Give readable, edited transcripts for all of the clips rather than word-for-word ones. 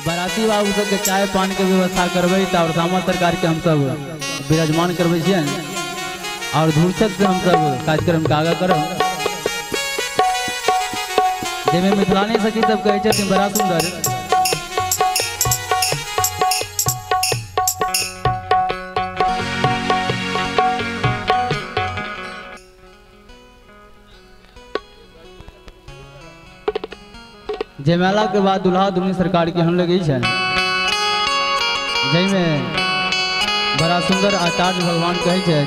बाराती बाबू सबके चाय पानी के व्यवस्था करबे और सामा सरकार के हम सब विराजमान करबे छियन और धूर्छक से हम सब कार्यक्रम के आगा करब। जेमे मिथिलानी सखी सब कहे छथिन बड़ा सुंदर जयमाला के बाद दुल्हा दुल्हन सरकार के हम लगे जय में बड़ा सुंदर आचार्य भगवान कहे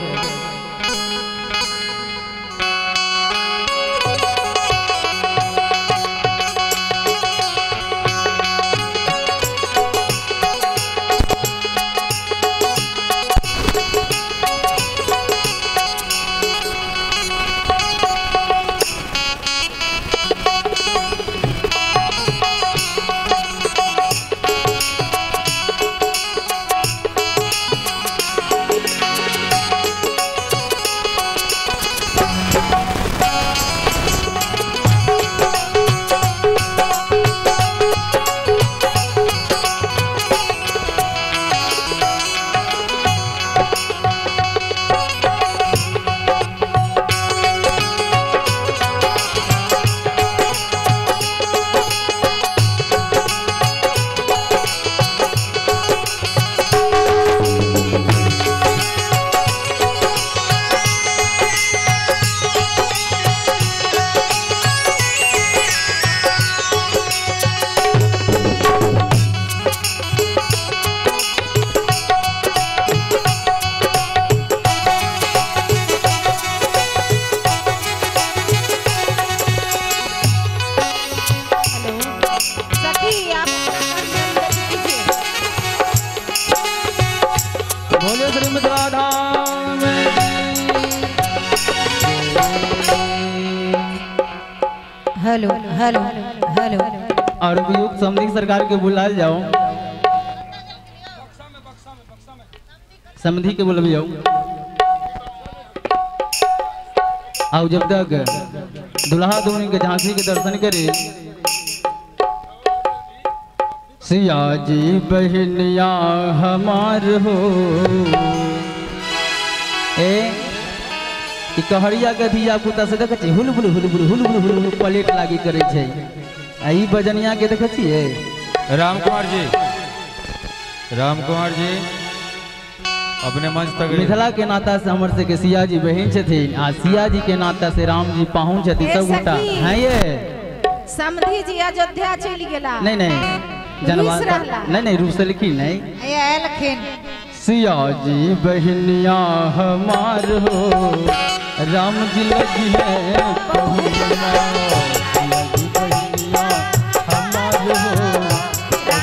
हेलो हेलो हेलो और उपयुक्त समधी सरकार के बुला जाओ समधी के बुला जाओ और जब तक दुल्हा दुल्हन के झांसी के दर्शन करे सिया जी बहनिया हमार हो कहरिया के धिया पुता से देखे हुलबुल हुलबुल हुलबुल हुलबुल प्लेट लागी करे छे आई बजनिया के देखे छिए राम कुमार जी अपने मंच तक मिथिला के नाता से हमर से के सिया जी बहन छथिन आ सिया जी के नाता से राम जी पाहुन छथिन सब गोटा हैं ये समधी जी अयोध्या चली गेला नहीं नहीं जनवा नहीं नहीं रुसलखी नहीं ये एलखिन सिया जी बहनिया हमार हो राम जी लगी है पहुना लगी बहनिया हमार हो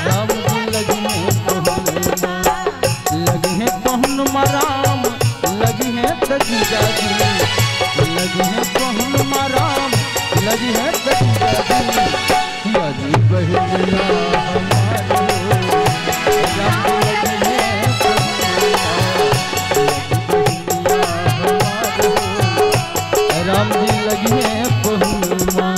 राम जी लगी है पहुना लगी है पहुनमा राम लगी है तजीजा जी लगी है पहुनमा राम लगी है तजीजा जी सिया जी बहनिया हमार हो राम जी लगी है राम जी लगी है पहुना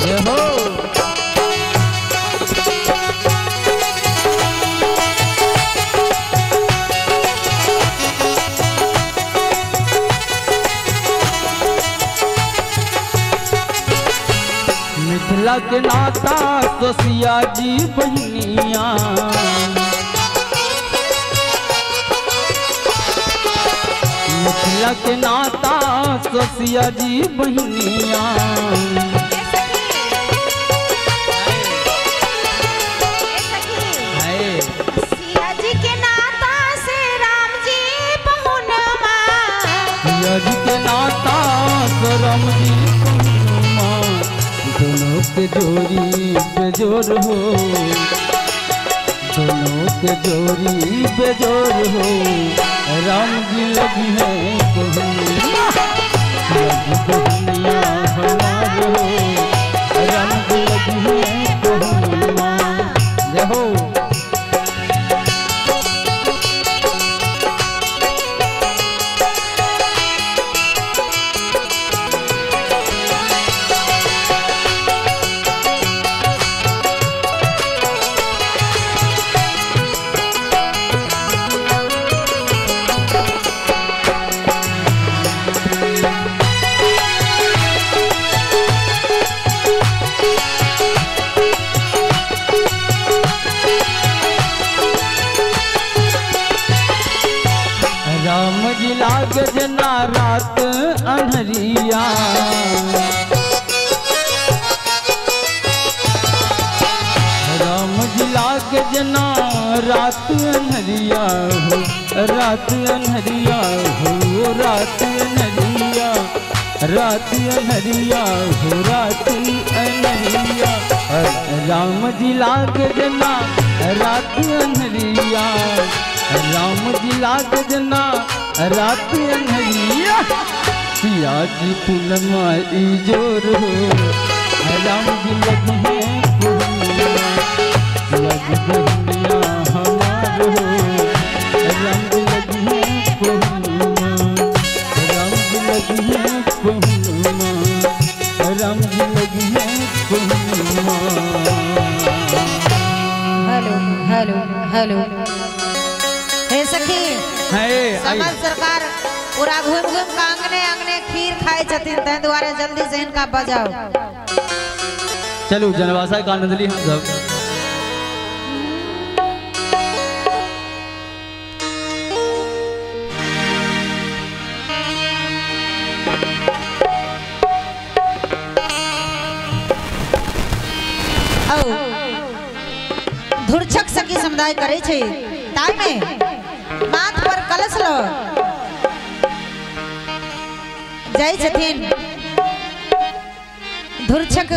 ये हो मिथिला के नाता तो सिया जी बहनिया मिथिला के नाता तो सिया जी बहनिया सिया जी के नाता से राम जी पहुनमा सिया जी के नाता तो राम जी पहुनमा दोनों के जोड़ी बेजोर हो दोनों के जोड़ी बेजोर हो राम जी लगी है पहुना सिया जी बहनिया हमार हो राम जी लगी है रात अनहरिया हो, रात अनहरिया हो, रात अनहरिया, रात अनहरिया हो, रात अनहरिया। राम जी लाग जना रात अनहरिया, राम जी लाग जना रात अनहरिया। सिया जी पूनमा जोर हो, राम जी लगी है पूर्णिमा, सिया जी बहनिया हमार हो, राम जी लगी है पूर्णिमा, राम जी लगी है पूर्णिमा, राम जी लगी है पूर्णिमा। हेलो हेलो हेलो हे सखी है समाज सरकार पूरा घूम घूम के आंगने आंगने खीर खाए छथिन, तै द्वारे जल्दी से इनका बजाओ। चलो जनवासा का आनंद ली हम सब। धुरछक सखी समुदाय करे छे ताई में माथ पर कलश लो जाय छथिन। धुरछक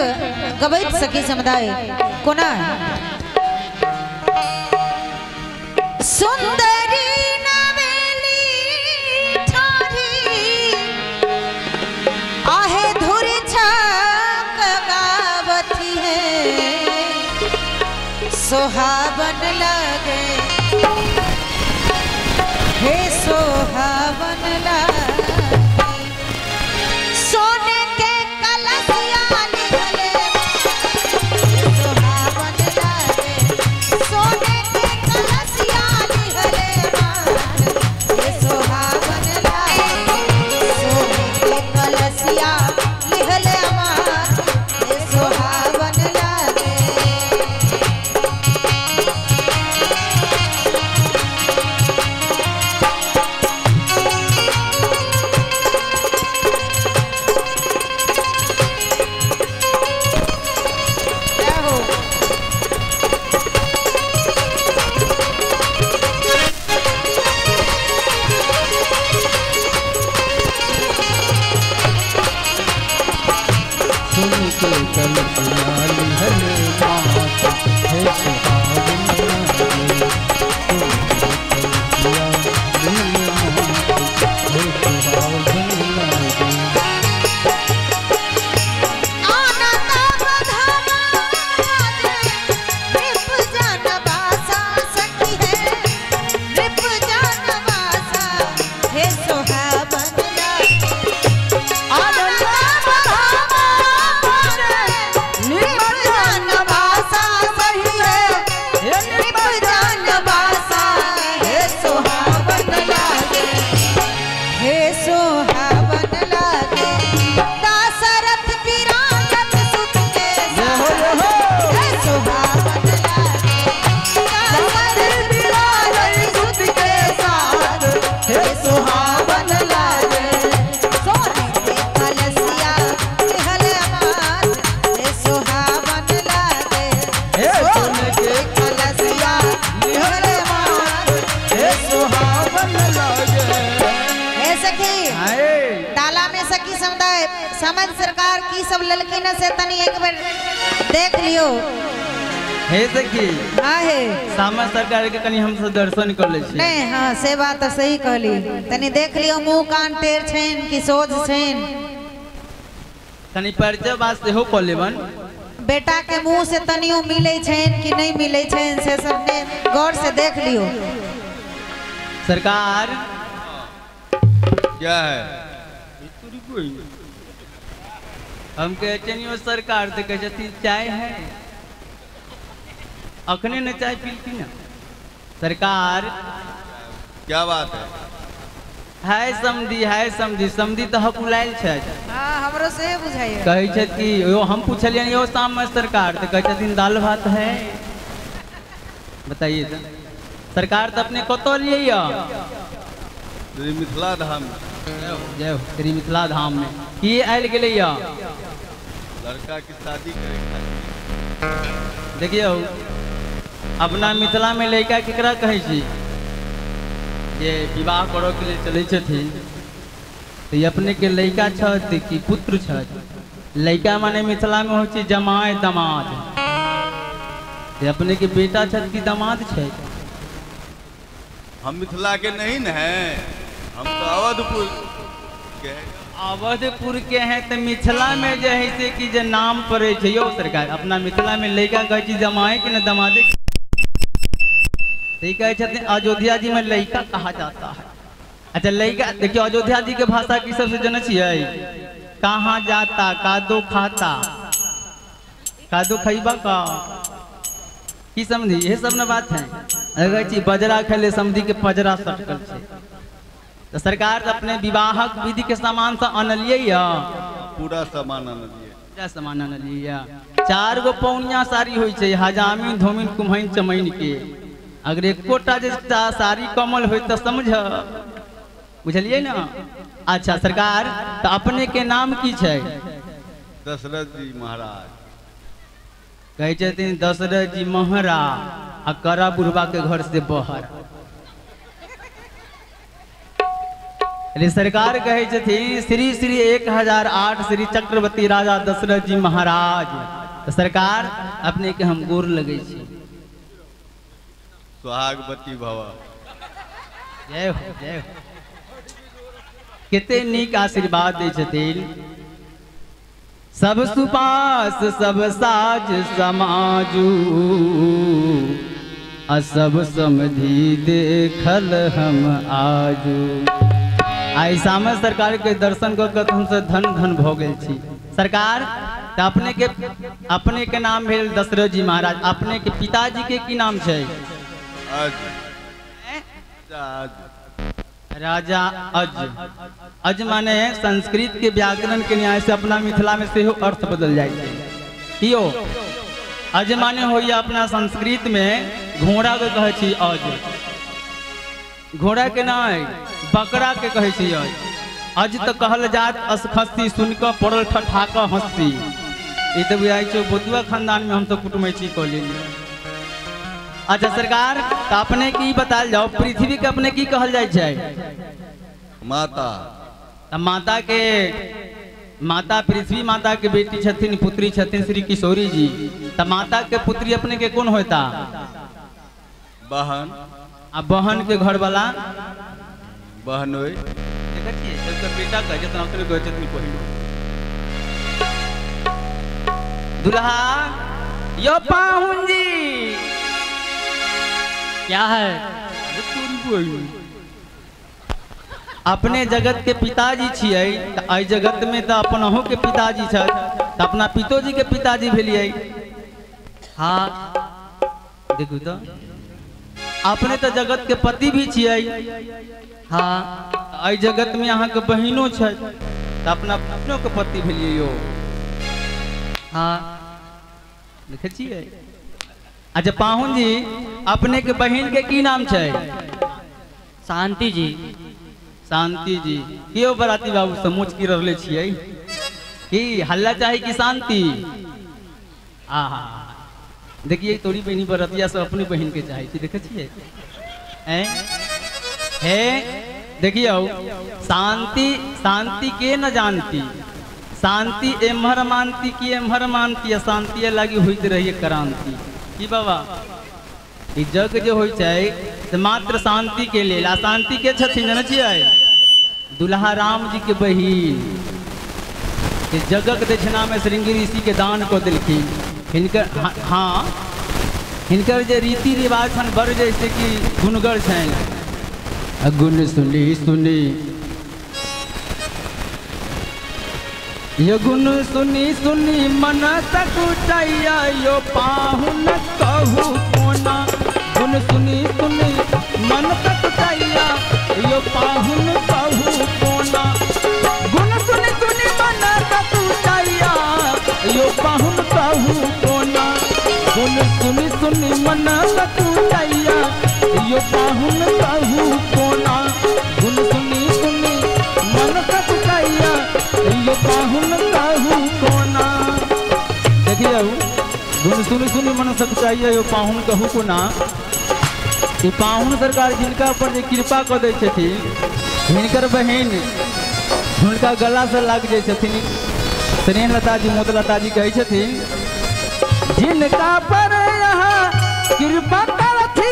गवैत सखी समुदाय कोना सुंदरी नवेली ठाढ़ी आहे धुरछक गावती है सोहावन लगे हे सोहावन लगे सोने के कलशिया निकले सोहावन लगे सोने के कलशिया निकले हे सोहावन लगे सोने के कलशिया निकले हे सोहावन लगे। समझ सरकार की सब ललकी न से तनी एक बार देख लियो हे सखी हाँ है सामा सरकार के कनी हम सब दर्शन कर ले छी नहीं हाँ से बात तो सही कहली तनी देख लियो मुंह कान टेढ़ छेन कि सोझ छेन तनी परिचय बात से हो कर लेबन बेटा के मुंह से तनियो मिले छेन कि नहीं मिले छेन से सबने गौर से देख लियो। सरकार क्या है हम कहते नहीं सरकार तो कहती चाय है अखने न चाय पीती ना सरकार क्या बात है समझी समझी तो हम बुलायल छे हां हमरो से बुझाइए कहै छै कि यो हम पूछलिए यो शाम में सरकार तो कहै छथिन दाल भात है बताइए तो सरकार तो अपने कतो लिए या श्री मिथिला धाम जय श्री मिथिला धाम में की आयल गेले या लड़का की शादी करे देखियो अपना मिथिला में लड़का केकरा कहे छी जे विवाह करो के लिए चले छथिन तो ये अपने के लड़का छथि कि पुत्र छथि। लड़का माने मिथिला में होची जमाए दामाद, ये अपने के बेटा छथि कि दामाद छथि। हम मिथिला के नहीं न हैं, हम तो अवधपुर के हैं। अवधपुर के हैं तो मिथिला में जो है से कि जो नाम पड़े छे यो सरकार अपना मिथिला में लड़का कहे छी जमाए कि न दामादे, तो कहे छथिन अयोध्या जी में लड़का कहा जाता है। अच्छा लड़का देखियो अयोध्या जी के भाषा की सबसे जन छियै कहाँ जाता कादो खाता, कादो खैबा का की समझी ये सब न बात है। अगर ची बजरा खेले समझी के पजरा सटकल छे तो सरकार अपने विवाहक विधि के सामान से अनलिए या पूरा सामान अनलिए, पूरा सामान अनलिए। 4 गो पौनिया साड़ी होई छे हजामिन धोमिन कुम्हैन चमैन के, अगर एकोटा जे साड़ी कमल हो तो समझ बुझलिए ना। अच्छा सरकार तो अपने के नाम की छे? दशरथ जी महाराज। कहे छथिन दशरथ जी महाराज आ करा बुढ़वा के घर से बहर। अरे सरकार कहे छथिन श्री श्री 1008 श्री चक्रवर्ती राजा दशरथ जी महाराज। तो सरकार अपने के हम गोर लगे छी। सुहागवती भव। जय हो जय हो। कितने नीक आशीर्वाद दे छथिन। सब सुपास सब साज समाजू आ सब समधि देखल हम आजू। आई सामने सरकार के दर्शन कर हमसे धन धन भ गेल छी। सरकार तो अपने के नाम भेल दशरथ जी महाराज, अपने के पिताजी के की नाम छे? राजा अज। अज माने संस्कृत के व्याकरण के न्याय से अपना मिथिला में से अर्थ बदल जाए कियो। अज माने हो अपना संस्कृत में घोड़ा के कहे छी अज, घोड़ा के नाम बकरा के कहे छी अज। अज तो कहल जात असखस्ती सुनकर पड़ल ठठाक हंसी। ये तो बुझाई छो बोतुआ खानदान में हम तो कुटुमैती कह लेली। अच्छा सरकार तो अपने की बताल जाओ पृथ्वी के अपने की कहल जाए छे? माता। माता के माता पृथ्वी माता के बेटी छथिन पुत्री छथिन श्री किशोरी जी। तो माता के पुत्री अपने के कौन होता? बहन। आ बहन के घर वाला बहन होई। देखिए जब बेटा का जितना अपने को छथिन पहिलो दुल्हा यो पाहुन जी क्या है? अपने जगत के पिताजी छियै तो आई जगत में तो अपनहु के पिताजी छथि तो अपना पितोजी के पिताजी भेलियै। हाँ देखू तो अपने तो जगत के पति भी छियै। हाँ आई जगत में अहाँ के बहिनो छथि तो अपना अपनों के पति भेलियै यो। हाँ देखे छियै। अच्छा पाहुन जी अपने के बहन के की नाम छे? शांति जी। शांति जी क्यों बराती बाबू समझ की रहले छियै कि हल्ला चाहे कि शांति? आहा देखिए तोरी बहनी बरतिया सब अपनी बहन के चाहे छी देखे छियै है। देखियो शांति शांति के न जानती, शांति एम्हर मानती कि एम्हर मानती, अशांति लगी हुई रही क्रांति की बाबा। ई जग जो होई छे मात्र शांति के लिए, अशांति के छथिन जाने छियै? दुल्हा राम जी के बहिन के जगक दक्षिणा में श्रृंगी ऋषि के दान को दिलखिन हिनकर। हाँ हिनकर जे रीति रिवाज छन बड़ जैसे कि गुणगर छन। गुण सुनी सुनी ये गुण सुनी सुनी मन सकुचैया यो पाहुन कहू कोना। गुण सुनी सुनी मन सकुचैया यो पाहुन कहू कोना। गुण सुनी सुनी मन सकुचैया यो पाहुन कहू कोना। गुण सुनी सुनी मन सकुचैया यो पाहुन कहू कोना। गुण सुनी सुनी मन सकुचैया यो पाहुन कहू कोना। देखिए गुण सुन सुन मन सकुचाइए यो पाहुन कहू को ना। ये पाहुन सरकार जिनका पर जे कृपा कर दे छथिन हिनकर बहन हुनका गला से लग जाए छथिन। स्नेह लता जी मोत लता जी कहे छथिन जिनका पर यहाँ कृपा करथी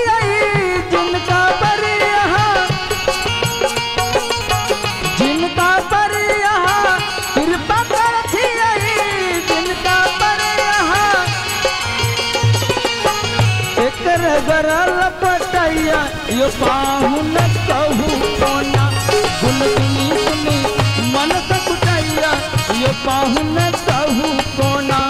जिनका पर यहाँ जिनका पर यहाँ कृपा करथी जिनका पर यहाँ एकर गरल पटैया यो पाहुन कहू कोना। गुण सुनी सुनी मन सकुचाइया यो पाहुन कहू कोना।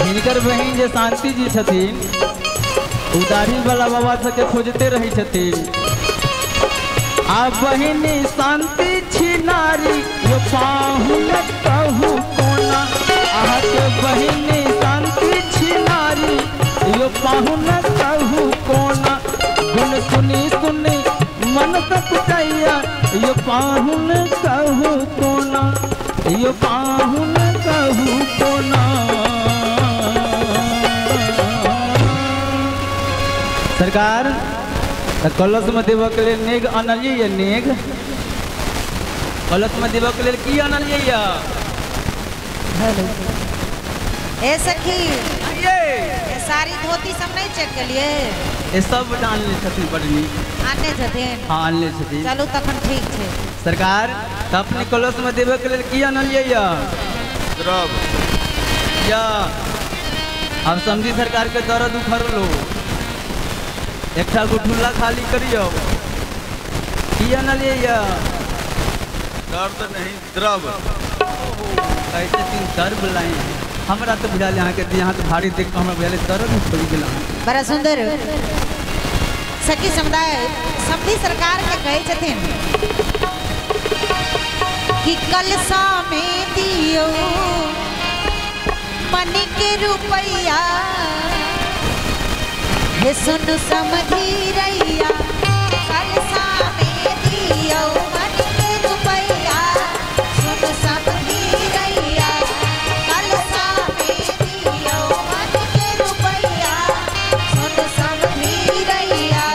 हिनकर बहन जे शांति जी छथिन उदारी वाला बाबा सबके खोजते रही छथिन। आ बहिनी शांति छी नारी यो पाहुन कहू कोना। आह के बहिनी शांति छी नारी यो पाहुन कहू कोना। गुण सुनी सुनी मन सकुचाइया यो पाहुन कहू कोना। यो पाहुन कहू कोना। सरकार कलश में देव के लिए नेग अनलिए नेग कलश में देव के लिए की अनलिए ए सखी ये सारी धोती सब नहीं चेक के लिए ये सब डाल ले छथिन बड़नी आने छथिन। हाँ आनले छथिन। चलू तखन ठीक छे सरकार त अपने कलश में देव के लिए की अनलिए द्रव या अब समझी सरकार के दर्द उखड़ लो एक गुठुल्ला खाली करियो की अनलिए दर्द नहीं द्रव कैसे तीन दर्द लाए हमरा तो बुझा यहाँ के यहाँ तो भारी देख हमरा बुझा दर्द छोड़ गेला। बड़ा सुंदर सखी समुदाय समधी सरकार के कहे छथिन कि कलसा में दियो मन के रुपैया हे सुन समझी रैया। कलसा में दियो मन के रुपैया सुन समझी रैया। कलसा में दियो मन के रुपैया सुन समझी रैया।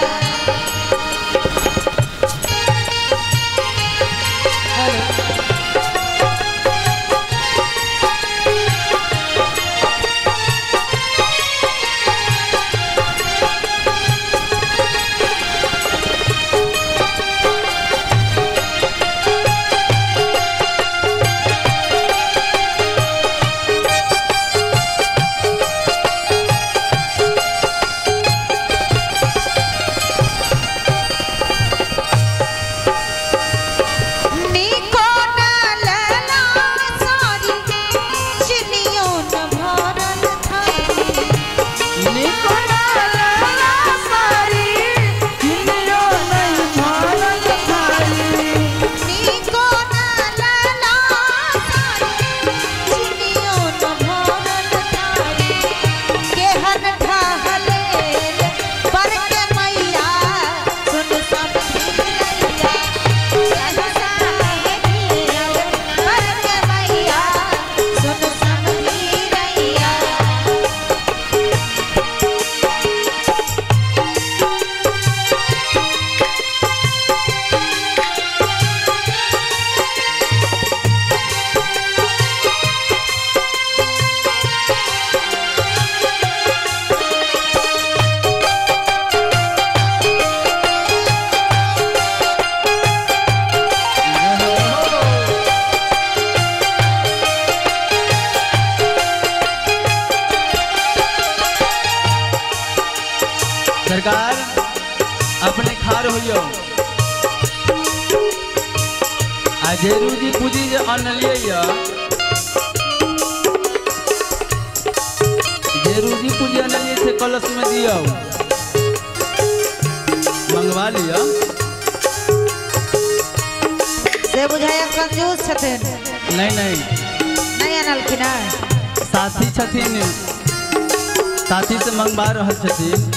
मंगवार होइयो आ जेरू जी पूजी जे अनलिए या जेरू जी पूजी अनलिए से कलश में दियो मंगवा लियो से बुझाया कंजूस छथिन नहीं नहीं अनलखिन साथी छथिन साथी से मंगवा रहल छथिन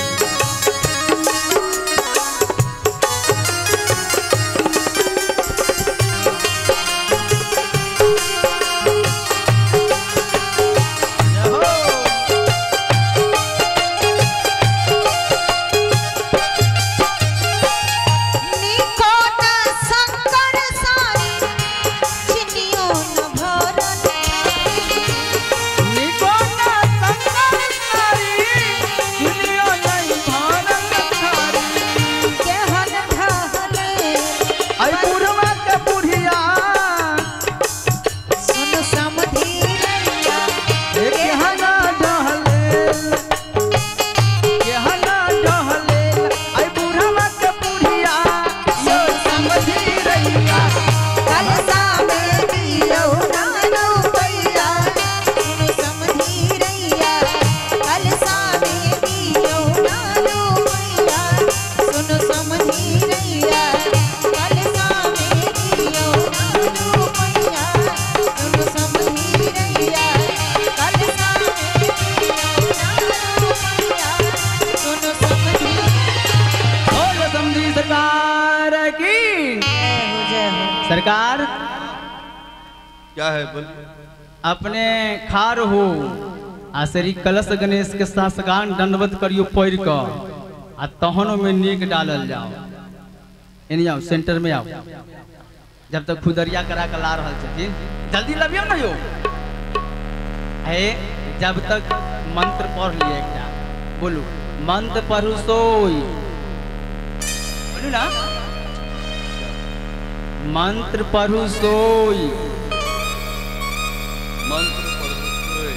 सरकार क्या है बोलिए। अपने खार हो आ श्री कलश गणेश के सासगान दंडवत करियो पैर क आ तहनों में नीक डालल जाओ इन्हीं आओ सेंटर में आओ जब तक खुदरिया करा के ला रहल छथिन जल्दी लबियो ना यो है जब तक मंत्र पढ़ लिए एकटा बोलू मंत्र पढ़ू सोई बोलू ना मंत्र पढ़ू सोई मंत्र पढ़ू सोई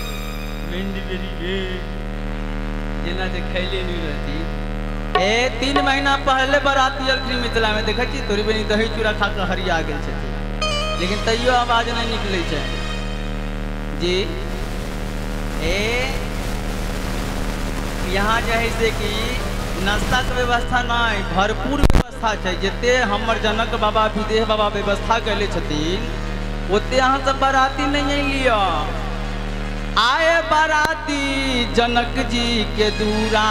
मेंढी बेरी गे जेना जे खैले नहीं रहती ए 3 महीना पहले बराती अलखरी मिथिला में देखै छी तोरी बनी दही चूड़ा खा के हरिया गेल छथि लेकिन तैयो आवाज नहीं निकलै छै जी ए यहाँ जे है से कि नाश्ता के व्यवस्था नहीं भरपूर व्यवस्था है जते हमर जनक बाबा विदेह बाबा व्यवस्था कैले छथिन ओते अहाँ सब बाराती नहीं लिया आए बाराती जनक जी के दूरा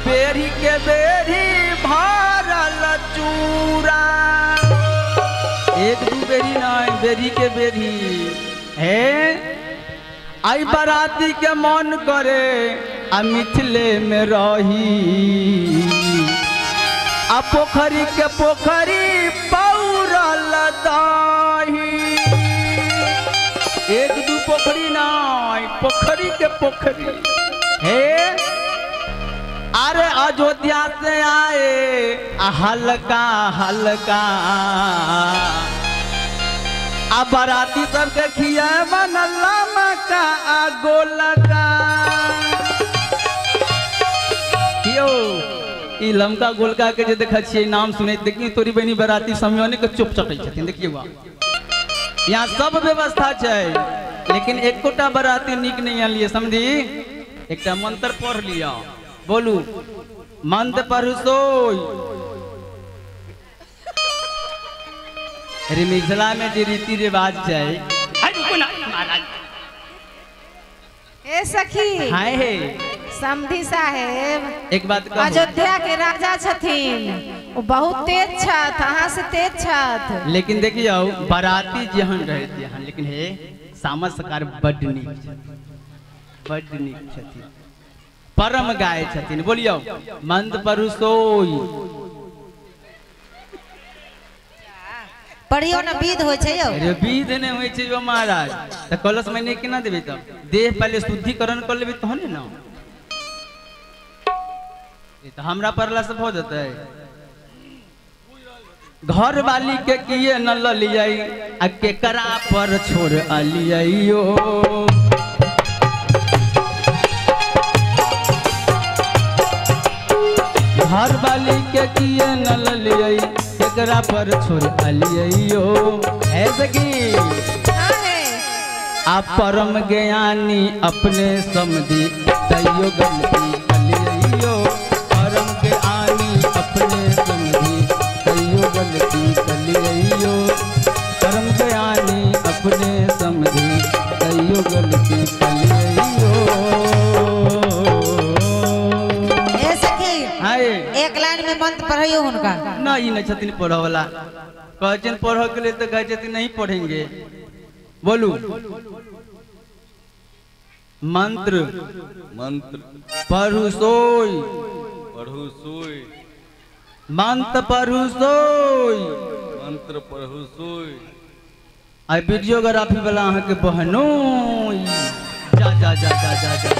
बेरी के बेरी भरल चूरा 1-2 बेरी नहीं बेरी के बेरी है आई बाराती के मन करे आ मिथिले में रही आ पोखरी के पोखरी पौरल दही 1-2 पोखरी नहीं पोखरी के पोखरी हे अरे अयोध्या से आए हल्का हल्का आ बाराती सबके खिया बनला मका आ गोलका कियो ई लमका गोलका के जे देखा छियै नाम सुने देखिए तोरी बहनी बाराती समयोने के चुप चटै छथिन देखिए बा यहाँ सब व्यवस्था छै लेकिन एकोटा बाराती निक नहीं आलिए समझी एकटा मंत्र पढ़ लिया बोलू मंत्र पढ़ू सोई अरे मिथिला में जो रीति रिवाज है ए सखी हाय है समधी साहेब एक बात कहूं अयोध्या के राजा छथिन वो बहुत तेज छथ अहाँ से तेज छथ लेकिन देखियो बाराती जहन रहती है लेकिन हे सामस सकार बड नीक छथिन परम गाय छथिन बोलियो मंत्र पढ़ू सोई पढ़ियो न विध हो छै यो अरे विध नहीं होय छै यो महाराज त कलश में नहीं केना देबे त देह पहले शुद्धिकरण कर लेबे तहने न ये तो हमरा परला से हो जतै घर वाली के किए न लियै आ केकरा पर छोड़ अलियो हर बाली के किए न ललियै एकरा पर छोड़ अलियो ऐसे की आप परम ज्ञानी अपने समझी तैयो गलती कलियो परम ज्ञानी अपने समझी तैयो गलती कलियो परम ज्ञानी अपने समझी तैयो गलती कलियो। एक लाइन में मंत्र पढ़ियो उनका ना ही नहीं छथिन पढ़ वाला कहते पढ़ के लिए तो कहते नहीं पढ़ेंगे। बोलू मंत्र मंत्र पढ़ू सोई पढ़ू सोई मंत्र पढ़ू सोई मंत्र पढ़ू सोई। आई वीडियोग्राफी वाला अहाँ के बहनो जा जा जा जा जा जा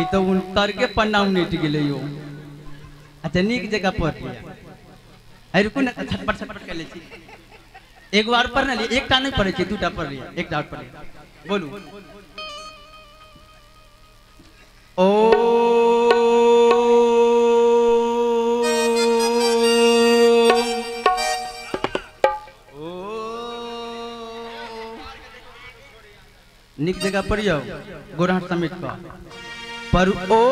ई तो उन तर के पन्ना उनेट गेले यो। अच्छा नीक जगह पढ़ लिया आई रुको ना छटपट छटपट कर ले छी एक बार पढ़ ना लिए एकटा नहीं पढ़े छी दूटा पढ़ लिया एकटा और पढ़ बोलू ओ निक जगह पढ़ जाओ गोरहाट समेत का पर ओ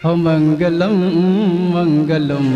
हो मंगलम मंगलम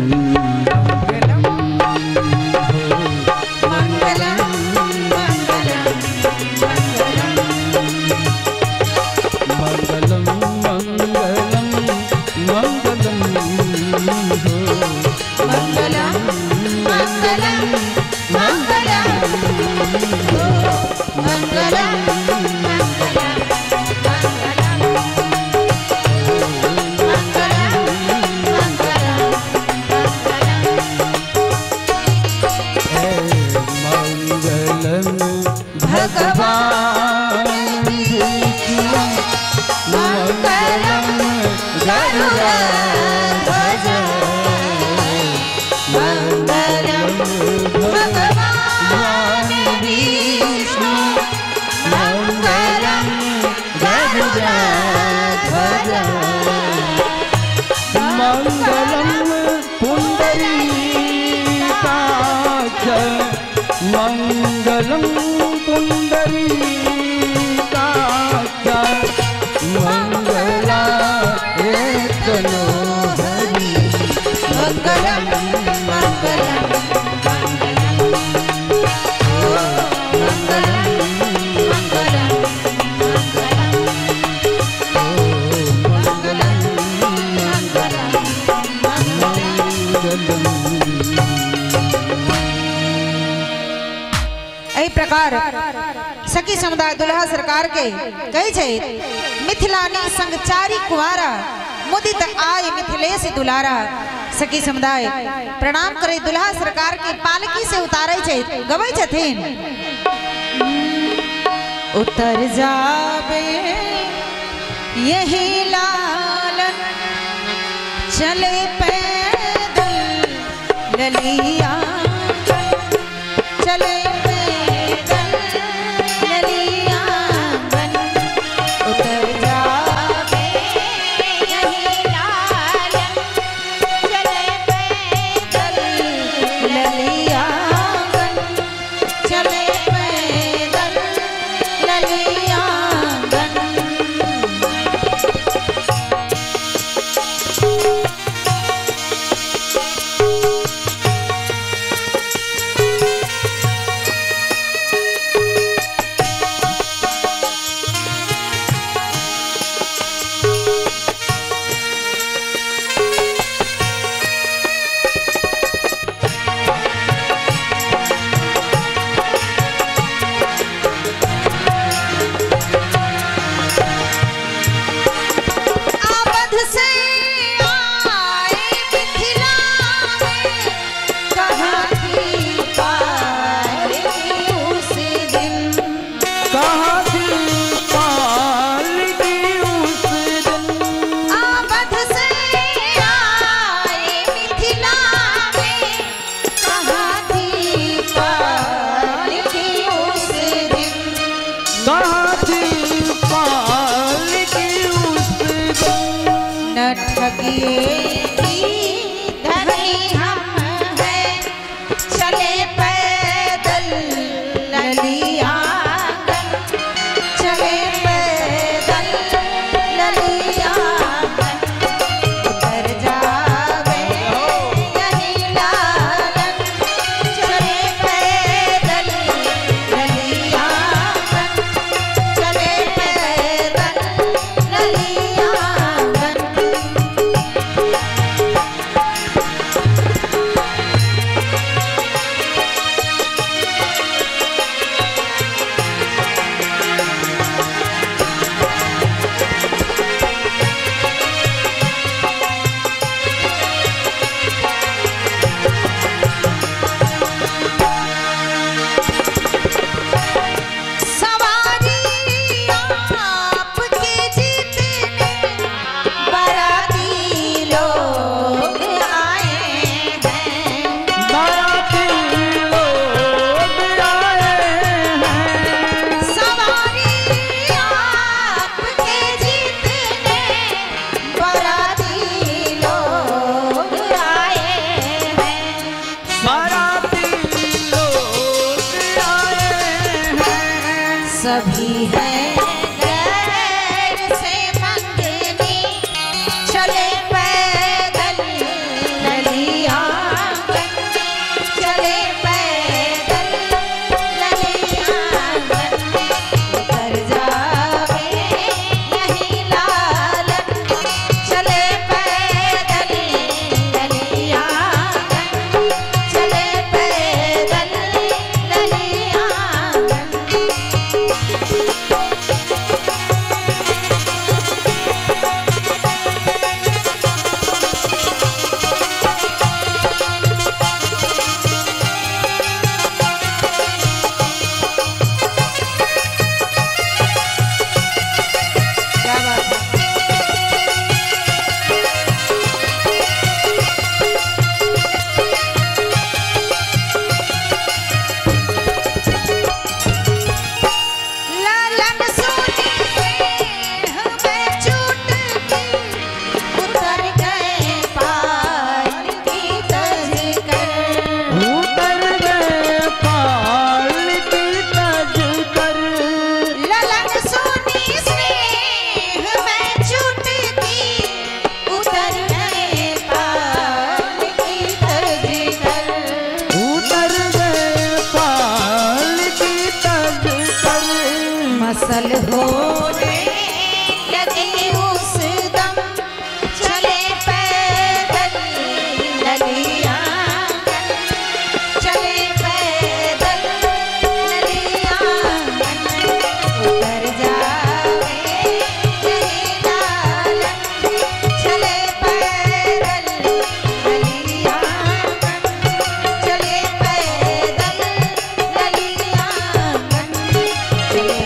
मंगलम पुंडरी मंगला एक हरि मंगलम मंगलम प्रकार सखी समुदाय दुल्हा सरकार के कही छे मिथिलानी संगचारी कुंवारा मुदित आय मिथिलेश दुलारा। सखी समुदाय प्रणाम करे दुल्हा सरकार के पालकी से उतारे छे गवै छथिन उतर जाबे यही लालन चले पैदल ललिया चले लिए की धनी हम हैं, चले पैदल ललियागंज, चले पैदल ललियागंज, उतर जावे यही लालन, चले पैदल ललियागंज, चले पैदल ललियागंज। सवारी आपके जीतने बाराती लोग आए हैं, बाराती लोग आए हैं, सवारी आपके जीतने बाराती लोग आए हैं, बाराती लोग आए हैं। सभी हैं गैर से मंगनी, चले पैदल ललियागंज, चले पैदल ललियागंज, उतर जावे यही लालन, चले पैदल ललियागंज, चले पैदल ललियागंज। क्या बात है? लालन सोनी हमें चुटकी, उतर गए पाल की तज कर, उतर गए पाल की तज कर, ललन सोनी स्नेह में चुटकी, उतर गए पाल की तज कर, उतर गए पाल की तज कर। मसल होने लगी उस दम, चले पैदल ललियागंज, चले पैदल ललियागंज, उतर जावे यही लालन, चले पैदल ललियागंज, चले पैदल ललियागंज, चले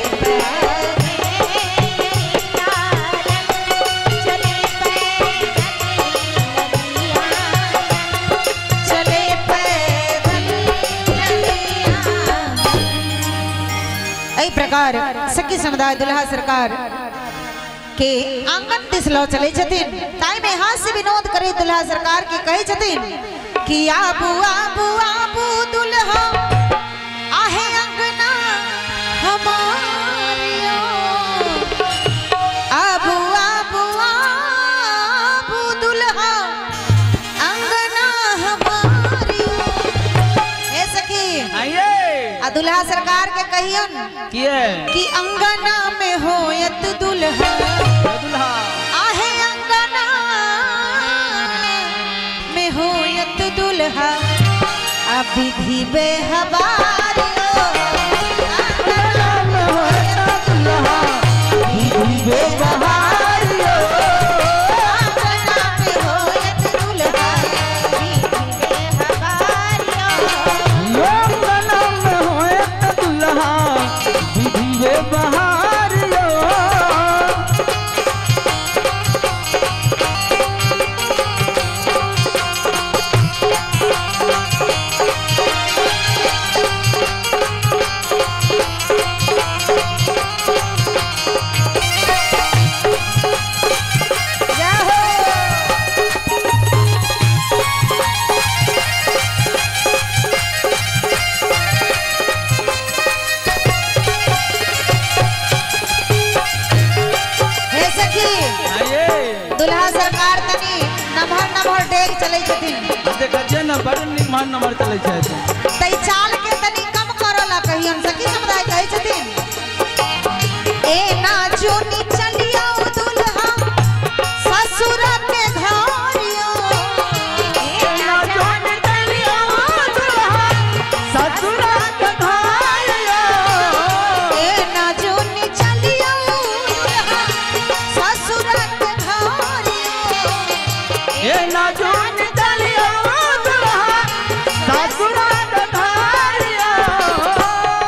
प्रकार सखी समुदाय दुल्हा सरकार के आंगन दिसलो चले छथिन, ताई में हास्य विनोद करे दुल्हा सरकार के कहे छथिन कि आबू आबू आबू दुल्हा आहे अंगना हमारियो, आबू आबू आबू दुल्हा अंगना हमारियो। हे सखी आइए आ दुल्हा सरकार के कहियन किए कि अंगना में होयत दुल्हा, दुल्हा आहे अंगना में होयत दुल्हा, अब विधि बेहबारियो, अंगना में होयत दुल्हा, विधि बेहबारियो, अंगना में होयत दुल्हा, विधि बेहबारियो। अंगना में होयत दुल्हा, विधि बेबहारियो। तोहर डेग चले छथिन देखा जे न बड़ निमान नंबर चले छै तई चाल के तनी कम करला कही हम सखी समुदाय कहे छथिन ए ना जोनी चलियो दुल्हा ससुर के घरियो ए ना जोनी चलियो दुल्हा ससुर के घरियो ए ना जोनी चलियो दुल्हा ससुर के घरियो ए ना जोनी चलियो दुल्हा ससुर के घरियो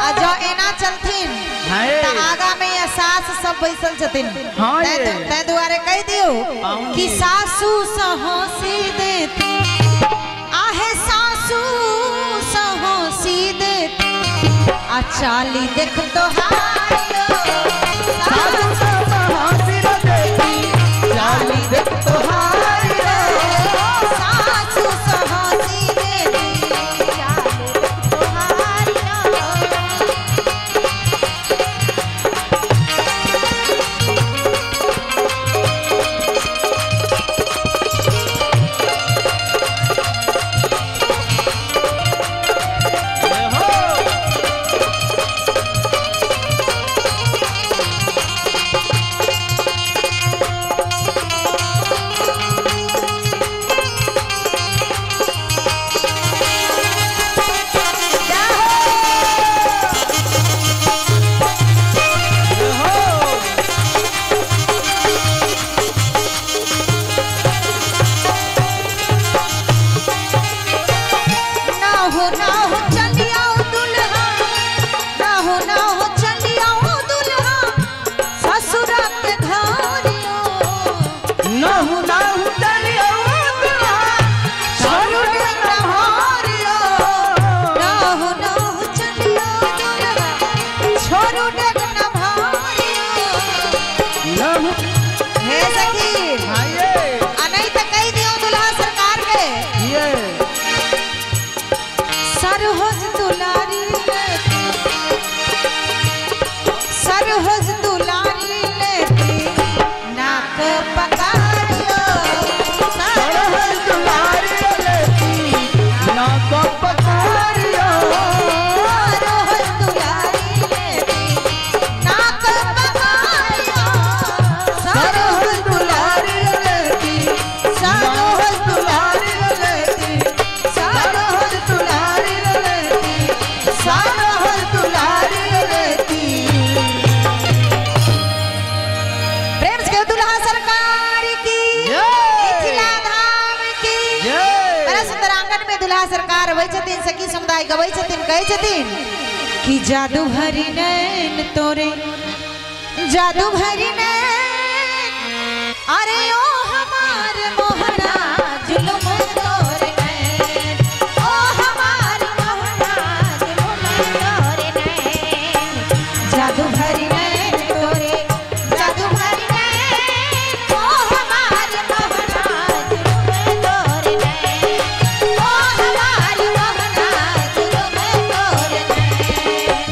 आ जो एना चलथिन त आगा में ये सास सब बैसल छथिन हाँ तै दुआरे कह दियो कि सासू सहोसी देती आहे सासू सहोसी देती आ चाली देख तो हारियो सासू सहोसी देती चाली देख तो हारियो सासू सहोसी देती चाली देख तो हारियो ना हो चलिया दुल्हा ना हो चलिया दुल्हा ससुर के घरियो ना हो चलियो दुल्हा ससुर के घरियो ना हो चलिया दुल्हा छोरू डेग न भारियो ना हे सखी हां ये आ नहीं त कह दियो दुल्हा सरकार के ये सरहज दुलारी लेती सरहज दुलारी लेती नाक पकारियो सरहज दुलारी लेती नाक पकारियो सरहज दुलारी लेती नाक पकारियो सरहज दुलारी लेती सरहज दुलारी लेती सरहज दुलारी लेती सरहज दुलारी लेती प्रेम से दुल्हा सरकार की मिथिला धाम की बड़ा सुंदर आंगन में दुल्हा सरकार अबै छथिन सखी समुदाय गबै छथिन कहै छथिन कि जादू भरी नैन तोरे जादू भरी नैन अरे ओ हमार मोहना जुलुम तोरे नैन ओ हमार मोहना जुलुम तोरे नैन जादू भरी नैन तोरे जादू भरी नैन ओ हमार मोहना जुलुम तोरे नैन ओ हमार मोहना जुलुम तोरे नैन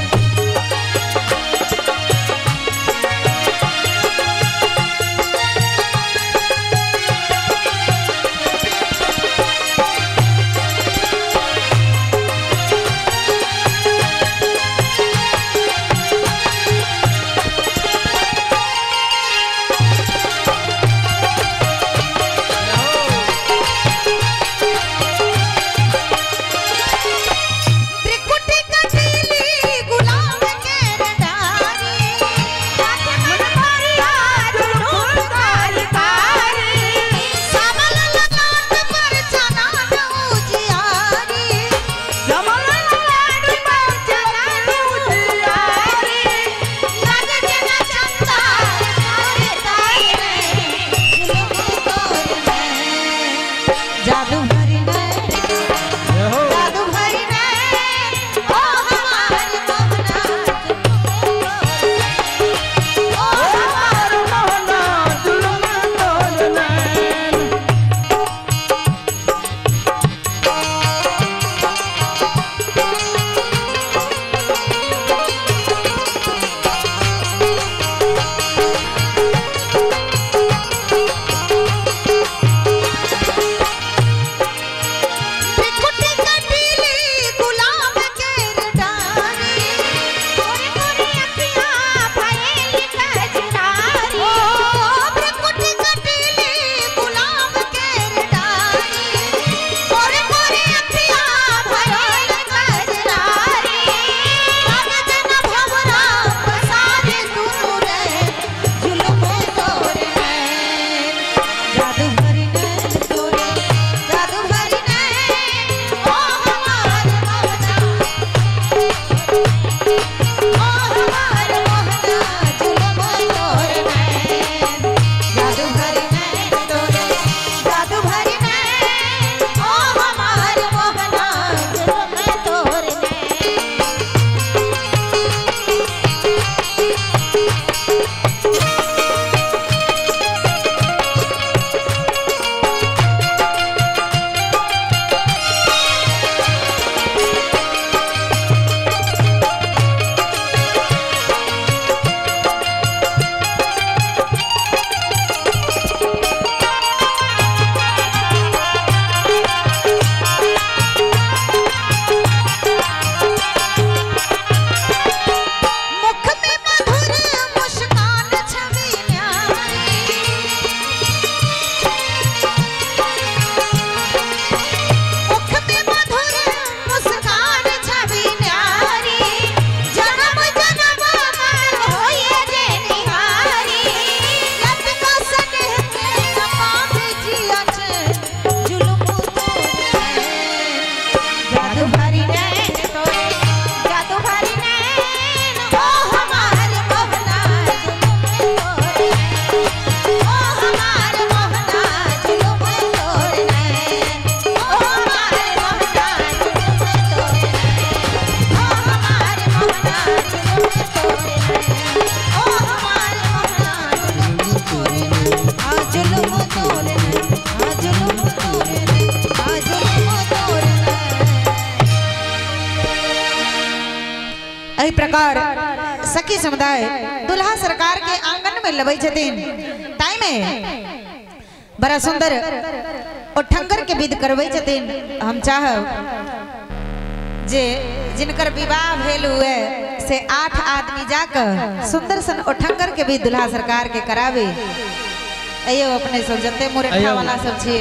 प्रकार सखी समुदाय दुल्हा सरकार के आंगन में लबई छथिन ताई में बड़ा सुंदर और ठंगर के विध करवई छथिन। हम चाहब जे जिनकर विवाह भेल हुए से 8 आदमी जाकर सुंदर सन ओठंगर के भी दुल्हा सरकार के करावे। अयो अपने सब जते मुरठा वाला सब छे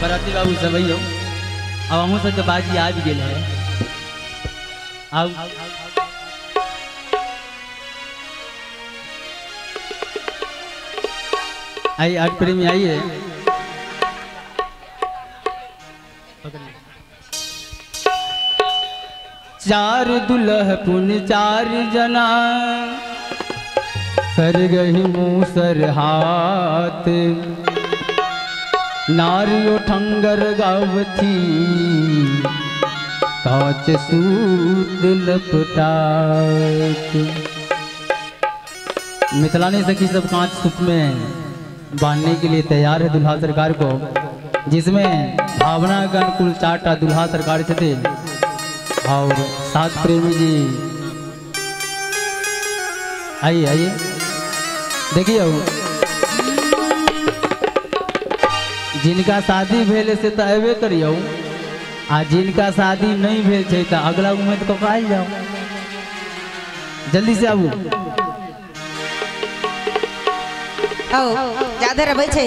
बराती बाबू सब अइयो। अब हमहू सब के बाजी आ गेल है। अब आई आठ प्रेमी आइए। चार दुल्ह पुन 4 जना कर गही मूसर हाथ नारियो ठंगर गावथी कांच सूत लपटात। मिथिलानी सखी सब कांच सूत में बांधने के लिए तैयार है दुल्हा सरकार को, जिसमें भावना गण कुल 4टा दुल्हा सरकार थे और 7 प्रेमी जी। आइए आइए देखिए जिनका शादी भेल से तो अबे करियो आ जिनका शादी नहीं भेल छै तो अगला उम्मीद को पाल जाओ। जल्दी से आबू। ज्यादा रहे छे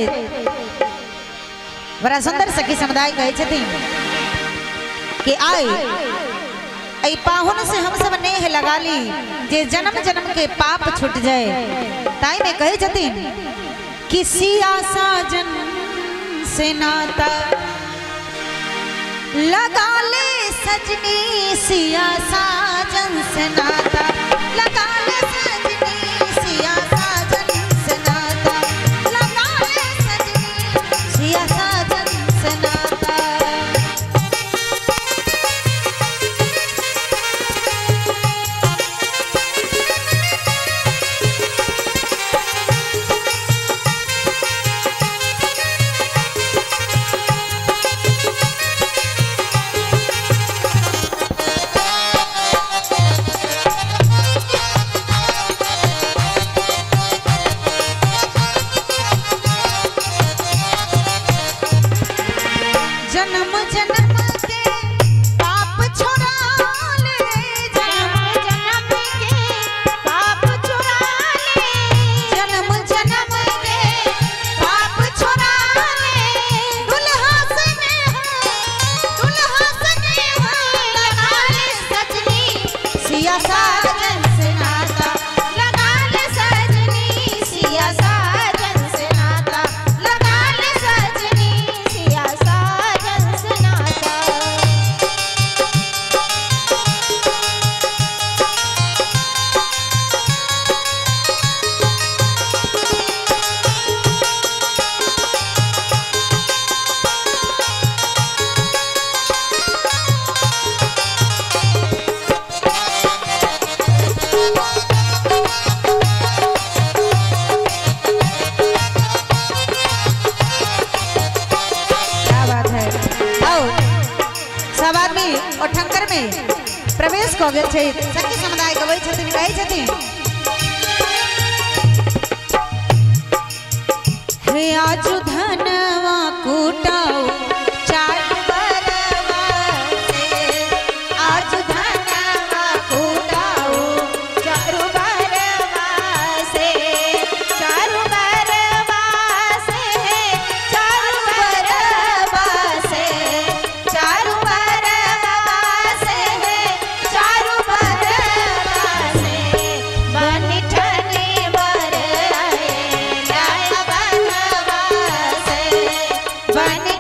बड़ा सुंदर सखी समुदाय कहे छथिन कि आई पाहुन से हम सब नेह लगा ली जे जन्म जन्म के पाप छूट जाए। ताई में कहे छथिन कि सिया साजन से नाता लगा ले सजनी, सिया साजन से नाता लगा ले सजनी, सिया साजन से नाता लगा ले सजनी, सिया साजन से नाता। जन्म जन्म के पाप छुड़ा ले, जन्म जन्म के पाप छुड़ा ले, जन्म जन्म के पाप छुड़ा ले। दुल्हा सने लगा ले सजनी, सिया साजन से नाता लगा ले सजनी, सिया साजन से नाता लगा ले सजनी, सिया साजन से नाता। क्या बात है। आओ सब आदमी और ठंकर में प्रवेश कऽ गेल छै। सखी समुदाय गबै छथिन कहै छथिन हे आजु धनवा कुटाओ चार बरवा से, आजु धनवा कुटाओ चारु बरवा से, चारु बरवा से, चारु बरवा से, चारु बरवा से, चारु बरवा से। बनी ठनी बर आए लाया बनवा से, बनी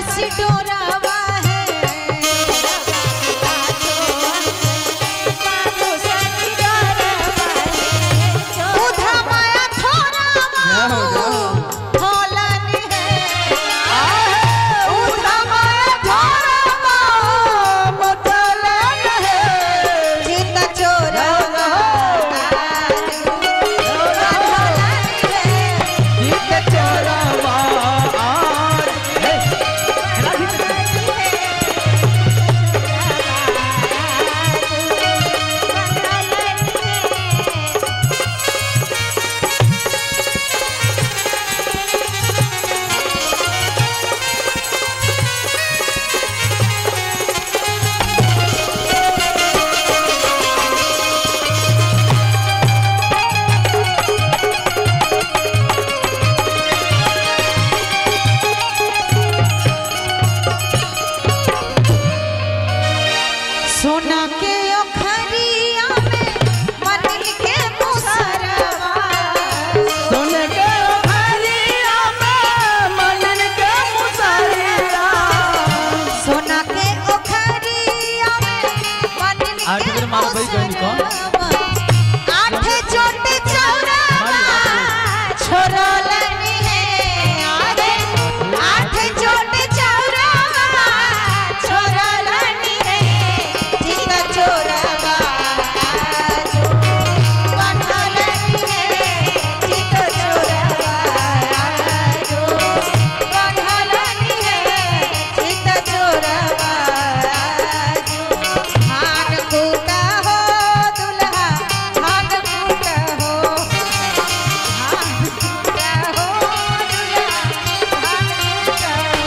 बसी डोरावा है उधा माया थोरावा होलन है उधा माया थोरावा मोटलन है जीत चोरावा सोना के ओखरिया में मनल के मुसरवा सोने के ओखरिया में मनन के मुसरिया सोना के ओखरिया में मनल आठ के बेर मारो भाई गइल कौन? मुसरवा आठे चोटी चौरावा छोरलनी है आरे आठे चोटी चौरावा छोरलनी है जीता चोरावा जो बनलनी है जीता चोरावा जो बनलनी है जीता चोरावा जो हाथ कूटा हो दुल्हा हाथ कूटा हो हाथ कूटा हो दुल्हा हाथ कूटा हो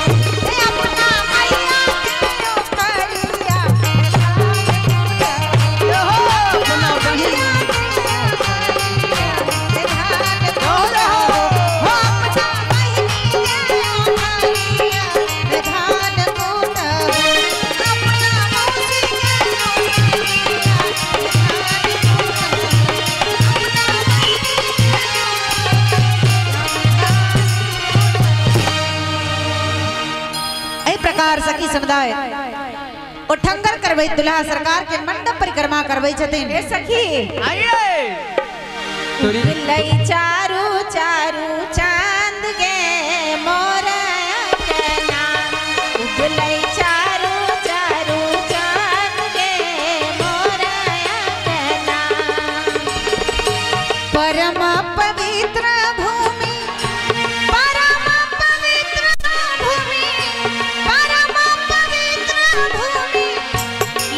ए अपना मैया के ओखरिया अपना बहिन प्रकार सखी समुदाय उठंगर करबै दुल्हा सरकार के मंडप परिक्रमा करबै छथिन ए सखी आइए तोरी लई चारू चारू चांद गे मोर अंगना उगलई चारू चारू चांद गे मोर अंगना परम पवित्र भूमि परम पवित्र भूमि परम पवित्र भूमि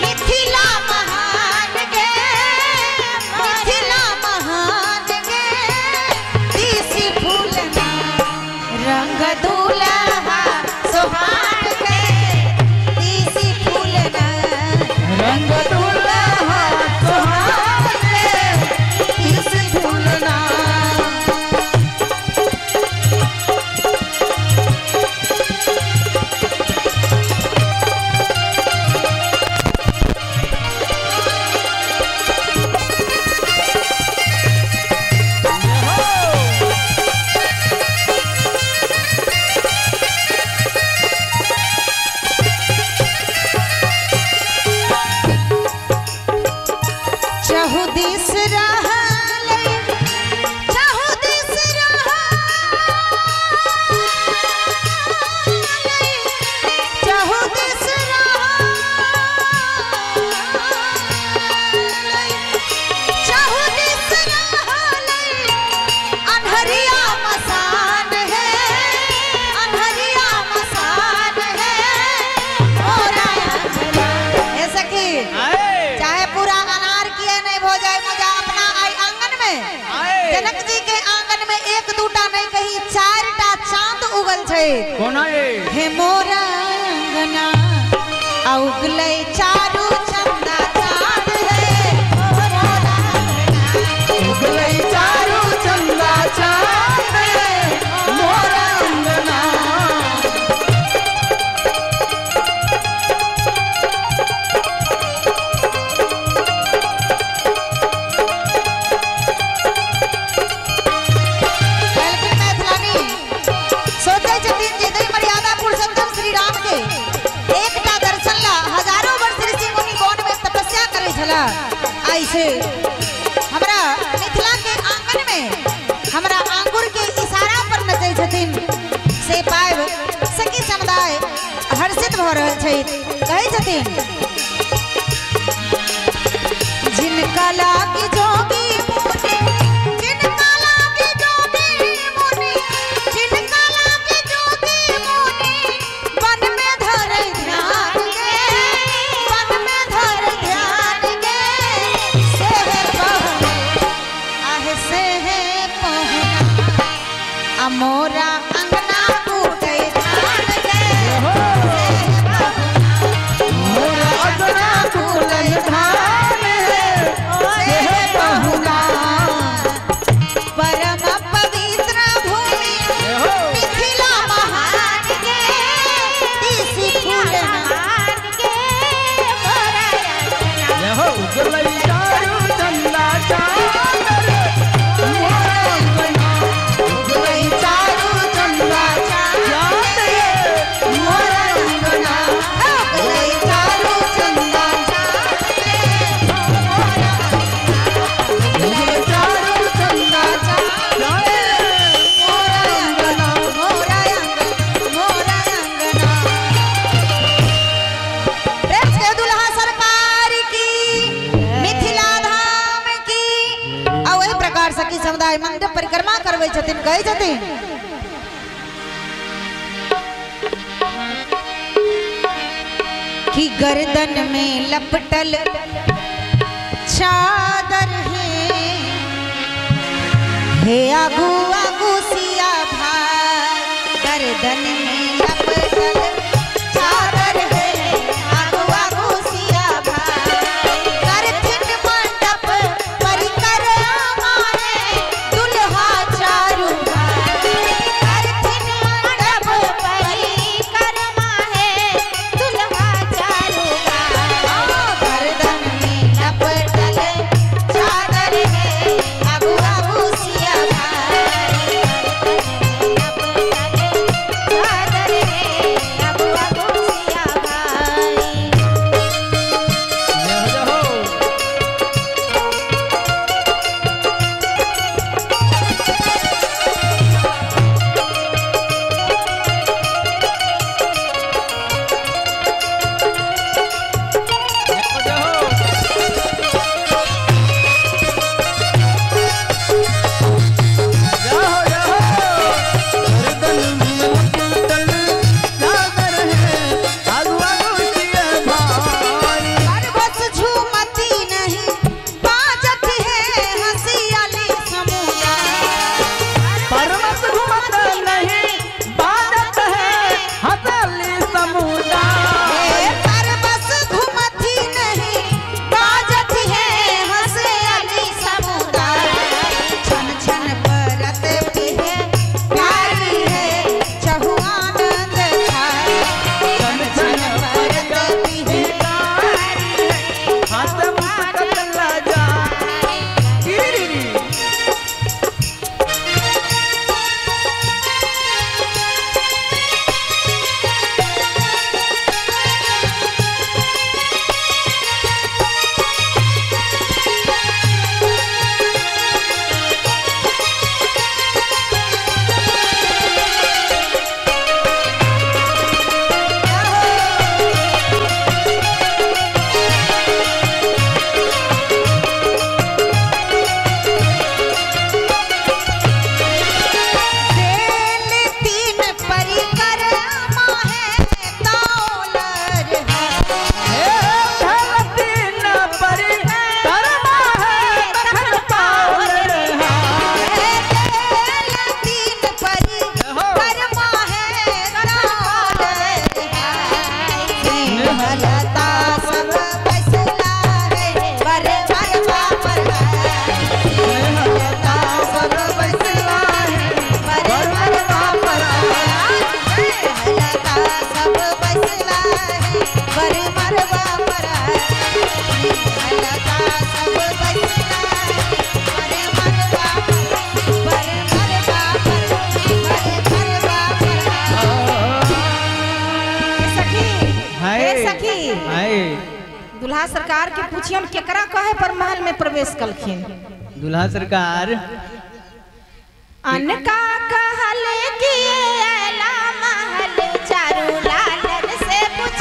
मिथिला महान गे मिथिला महान गे तीसी फूलना रंग दूल्हा सोहाग गे तीसी फूलना रंग दूल्हा सोहाग गे तीसी फूलना चहुदिस रहलै चहुदिस रहलै चहुदिस रहलै चहुदिस रहलै अन्हरिया मसान है अन्हरिया मसान है मोरा अंगना ए सखी चाहे पूरा अनार किए नहीं हो जाए मुझे अपना आई आंगन में जनक जी के आंगन में एक दूटा नहीं कहीं चारटा चांद उगल छे कोना ए हे मोरा अंगना आ उगलै चारू चंदा चांद है मोरा अंगना उगलै चारू चंदा चांद है मोरा अंगना लेकिन मैथिलानी सोचे छथिन जे दई मर्यादा पुरुषोत्तम श्री राम हो रहल छै कहै छथिन जिनका लागी जोगी मुनि जिनका लागी जोगी मुनि जिनका लागी जोगी मुनि वन में धर ध्यान गे वन में धर ध्यान गे से है पहुना आहे से है पहुना अमोरा अंगना टूटे धान गे मोरा अंगना टूटे धान परम पवित्र भूमि मिथिला महान गे तीसी फूल महान गे मोरा अंगना हो उजलई चारू चंदा चादर मोरा अंगना उजलई चारू चंदा चादर मोरा अंगना उजलई चारू चंदा सखी समुदाय मंडप परिक्रमा करवे छथिन कहै छथिन कि गर्दन में लपटल चादर है आगू आगू सिया भाई गर्दन में लपटल चादर है आगू आगू सिया भाई करथिन मंडप परिक्रमा है दुल्हा चारू भाई करथिन मंडप परिक्रमा है दुल्हा चारू भाई गर्दन में लपटल चादर है आगू आगू सिया भाई चादर है आगू आगू सिया भाई बस झूमती नहीं बाजत है हंसी वाली समुदाय पर्वत घुमत नहीं बाजत है हथेली समुदाय पर बस घूमती नहीं बाजत है हंसी वाली समुदाय छन छन परत पिहे प्यारी है चहु आनंद खाए छन छन परत पिहे हाथ मुस्कत लगा गिरी देल तीन परिक्रमा है तौलर है धरती न परी कर्मा है तखन पावल है देल तीन परिक्रमा है तौलर है निर्मलता सब बसला है बर बर बापर निर्मलता सब बसला है बर बर बापर निर्मलता सब बसला है बर बर बापर निर्मलता सब बसला है बर बर बापर बर बर बापर बर बर बापर सखी हाय हे सखी हाय दुल्हा सरकार के पूछियन केकरा कहे पर महल में प्रवेश कलखिन दुल्हा सरकार अनका कहल कि एला महल चारू लालन से पूछ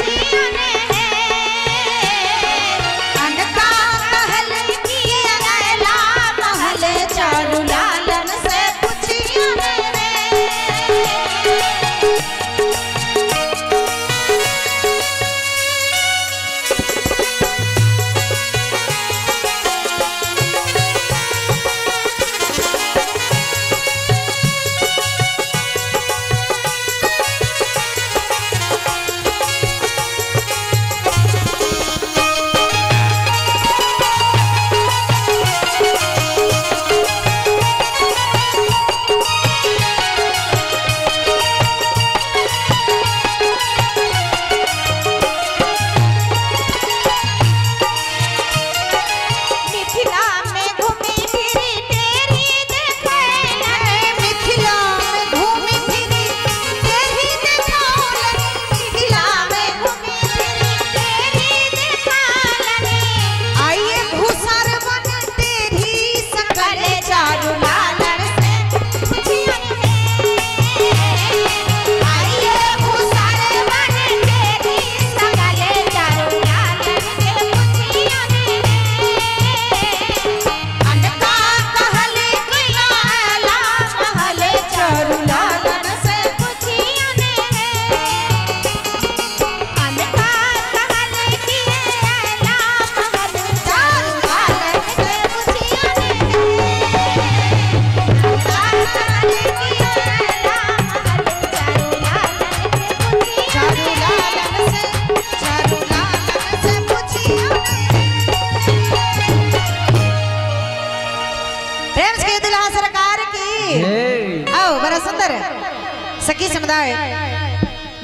सखी समुदाय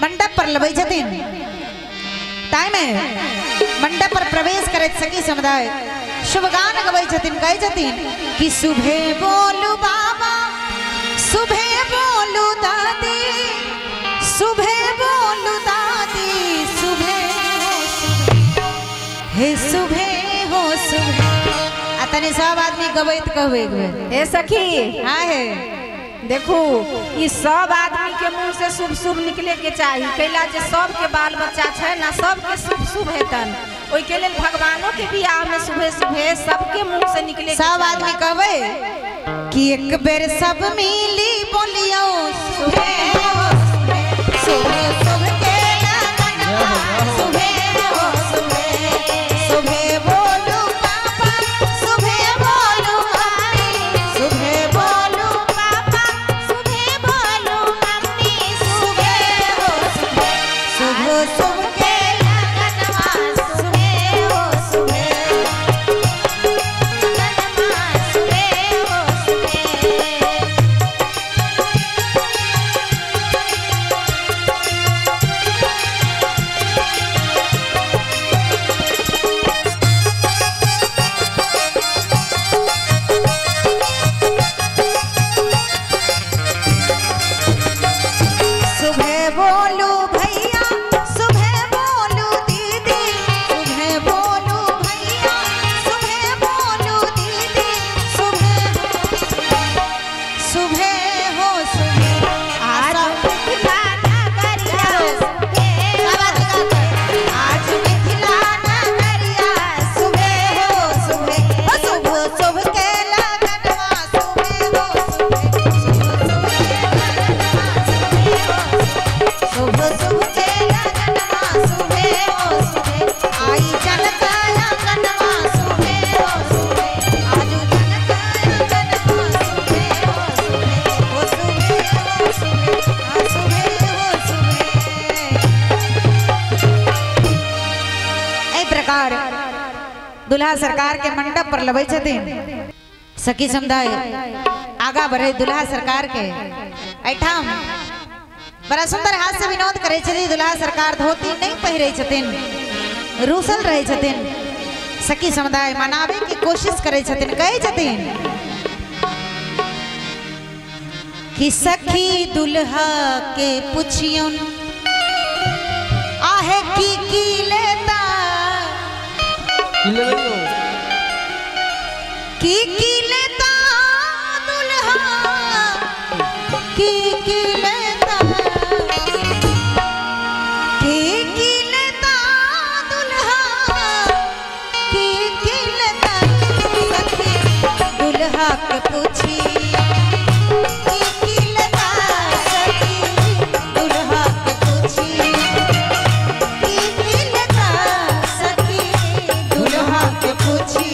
मंडप पर लबई छथिन टाइम है मंडप पर प्रवेश करे सखी समुदाय शुभ गान गवई छथिन कहे छथिन कि सुबह बोलू बाबा सुबह बोलू दादी सुबह बोलू दादी सुबह हे सुबह हो सुबह अतने सब आदमी गवैत कहवे हे सखी हाँ है देखू ये सब आदमी के मुंह से शुभ शुभ निकले के चाहिए कैला जे सब के बाल बच्चा है ना सबके शुभ शुभ हेतन ओई के लेल भगवानों के बियाह में सुबह सुबह सबके मुंह से निकले सब आदमी कहवे कि एक बेर सब मिली बोलियो सुबह हो सुबह सुबह के लगनवा सुबह हो सुबह सुबह बोलू पापा सुबह बोलू मम्मी सुबह बोलू पापा सुबह बोलू मम्मी सुबह हो सुबह सुबह सुबह के लगनवा सुबह हो सुबह लगनवा सुबह हो सुबह बोलू भैया सुबह बोलू दीदी सुबह बोलू भैया सुबह बोलू दीदी सुबह सुबह हो सुबह आज मिथिला नगरिया आज मिथिला नगरिया सुबह हो सुबह सुबह सुबह के लगनवा सुबह हो सुबह सुबह के लगनवा सुबह हो सुबह आई जनता लगनवा सुबह हो सुबह आजू जनता लगनवा सुबह हो सुबह हो सुबह हो सुबह हो सुबह ए प्रकार दुल्हा सरकार के मंडप पर लबई छथिन सखी समुदाय आगा बढ़े दुल्हा सरकार के ऐठाम बड़ा सुंदर हाथ से विनोद करे छथिन दुल्हा सरकार धोती नहीं पहिरे छथिन रूसल रहे छथिन सखी समुदाय मनावे की कोशिश करे छथिन कहे छथिन कि सखी दुल्हा के पुछियुन आहे की लेता की लेता दुल्हा की लेता की लेता दुल्हा की लेता सखी दुल्हा के पूछी की लेता सखी दुल्हा के पूछी की लेता सखी दुल्हा के पूछी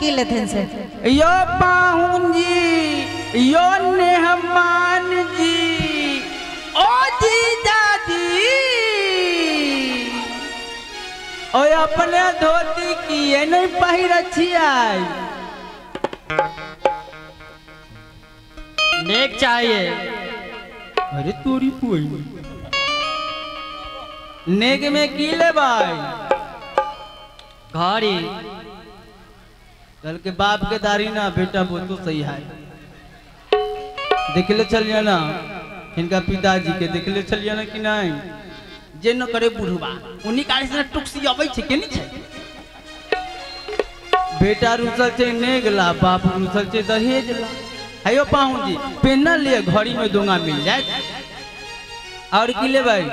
की लेथिन से यो पाहुन जी, यो मेहमान जी, ओ जीजा जी, ओ अपने धोती की ये नहीं पहिर अच्छी आई। नेक चाहिए। अरे तोरी कोई नेक में की ले भाई? घड़ी। कल के बाप के दारी ना बेटा वो तो सही है। देख ले चलिए ना इनका पिताजी के, देख ले चलिए ना कि नहीं जे न करे बुढ़वा उन्हीं काहे से टुकसी अबै छे के नहीं छे। बेटा रुसल छे नेगला, बाप रुसल छे दहेजला। हेयो पाहुन जी पेन ले घड़ी में दोंगा मिल जाए। और की ले भाई?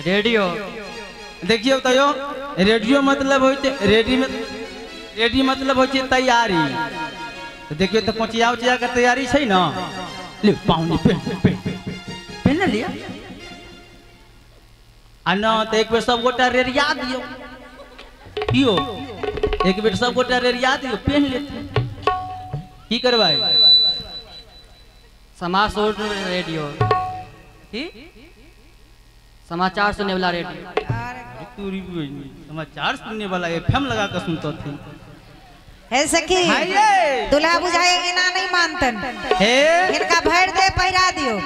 रेडियो। देखियो तो यो रेडियो मतलब होय छे रेडी में, रेडी मतलब होय छे तैयारी। तो देखियो तो कोचिया उचिया के तैयारी छै ना। ले पाहुन जी पेन लिया आ ना तो एक बेर सब गोटा रेरिया दियो कियो, एक बेर सब गोटा रेरिया दियो पेन लेते की करवाई? समाज सुनने रेडियो। की समाचार सुनने वाला रेडियो। तूरी समाचार सुनने वाला एफएम लगा कर सुनता थी। है सखी दुल्हा बुझाएंगे ना नहीं मानतन हे इनका भर दे पहिरा दियो।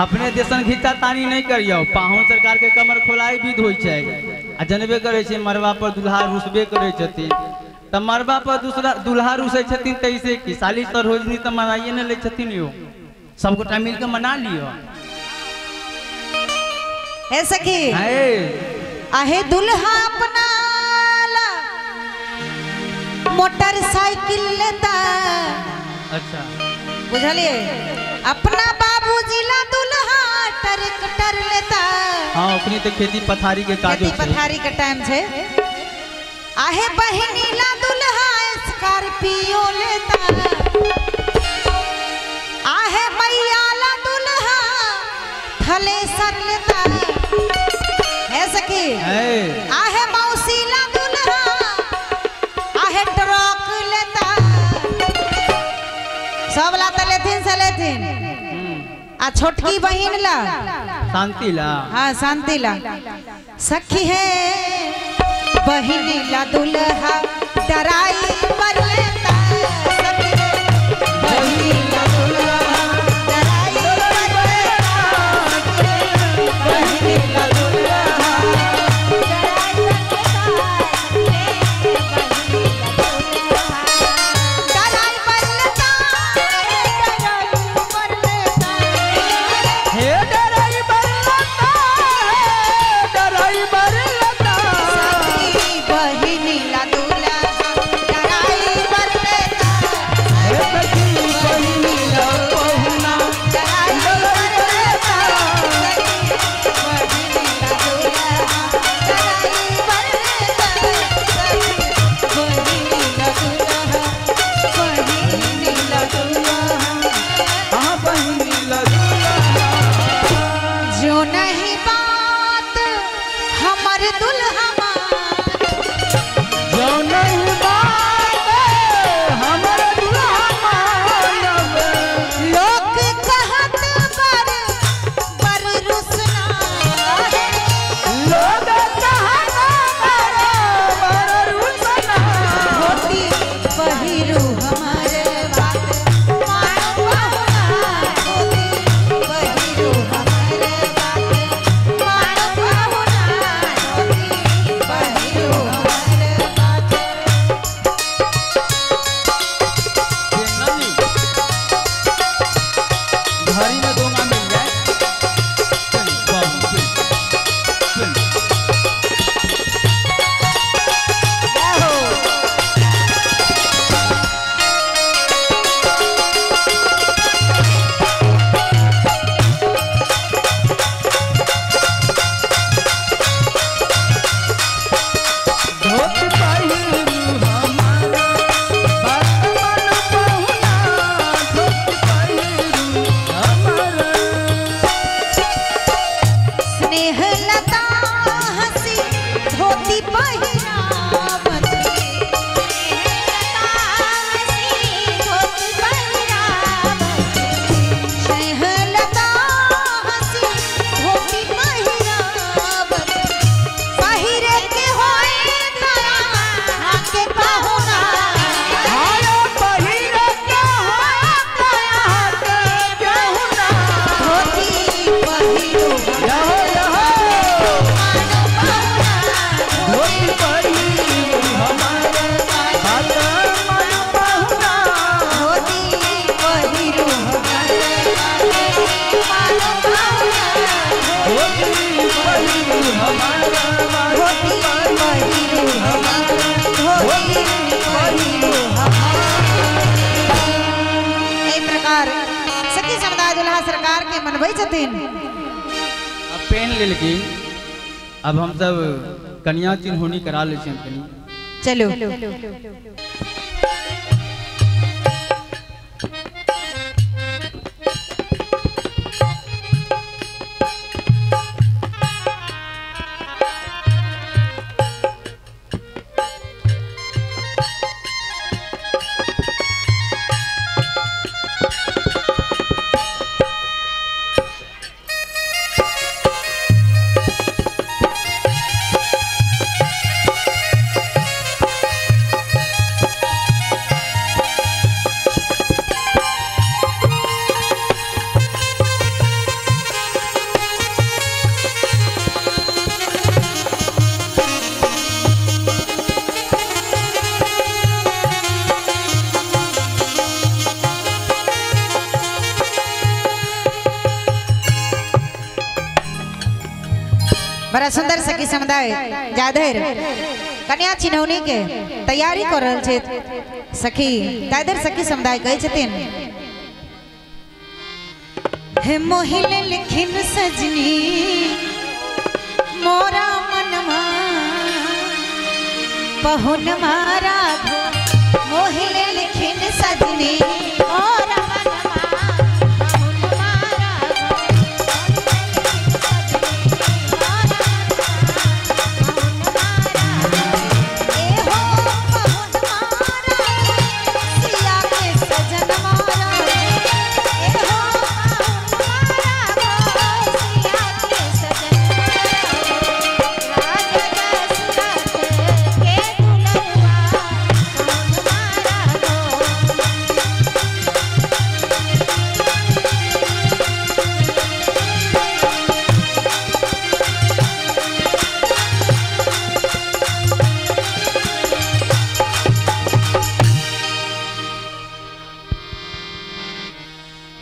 अपने देशन घिचा तानी नहीं करियो। पाहुन सरकार के कमर खोलाई विध होय छै आ जनबे करे छै मरवा पर दुल्हा रुसबे करे छथिन। त मरवा पर दूसरा दुल्हा रुसै छथिन तैसे की साली तो रोजनी त मनाइए न ले छथिन। यो सब गोटा मिल के मना लियो। है सखी आहे दुल्हा अपना मोटरसाइकिल लेता। अच्छा बुझलिए अपना बाबूजी ला दुल्हा ट्रैक्टर लेता। हाँ ओकनी तो खेती पथारी के काज खेती पथारी के टाइम छे। आहे बहिनी ला दुल्हा स्कॉर्पियो लेता। आहे मैया ला दुल्हा थलेसर लेता। है सखी आहे मौसी ला दुल्हा आहे ट्रक लेता। सब ला त लेथिन से लेथिन। आ छोटकी बहिन ला शांति ला। हाँ शांति ला सखी है बहिनी ला दुल्हा डराई पर लेता। सखी है बहिनी ला दुल्हा डराई पर लेता। बहिनी ला दुल्हा डराई पर लेता। हे डराई पर लेता, डराई पर लेता। बहिनी ला दुल्हा डराई पर हमारा धोती पहिरू हमारा धोती पहिरू हमारा धोती पहिरू एहि प्रकार सखी समुदाय दुल्हा सरकार के मनबै छथिन। अब पेन ले लेकिन अब हम सब कन्या चिन्होनी करा ले छियन कनी। चलो बड़ा सुंदर सखी समुदाय जाधर कन्या चिन्हौनी के तैयारी कर रहल छै। सखी जाधर सखी समुदाय कहै छथिन हे मोहिले लिखिन सजनी मोरा मनवा पहुन मारा मोहिले लिखिन सजनी मोरा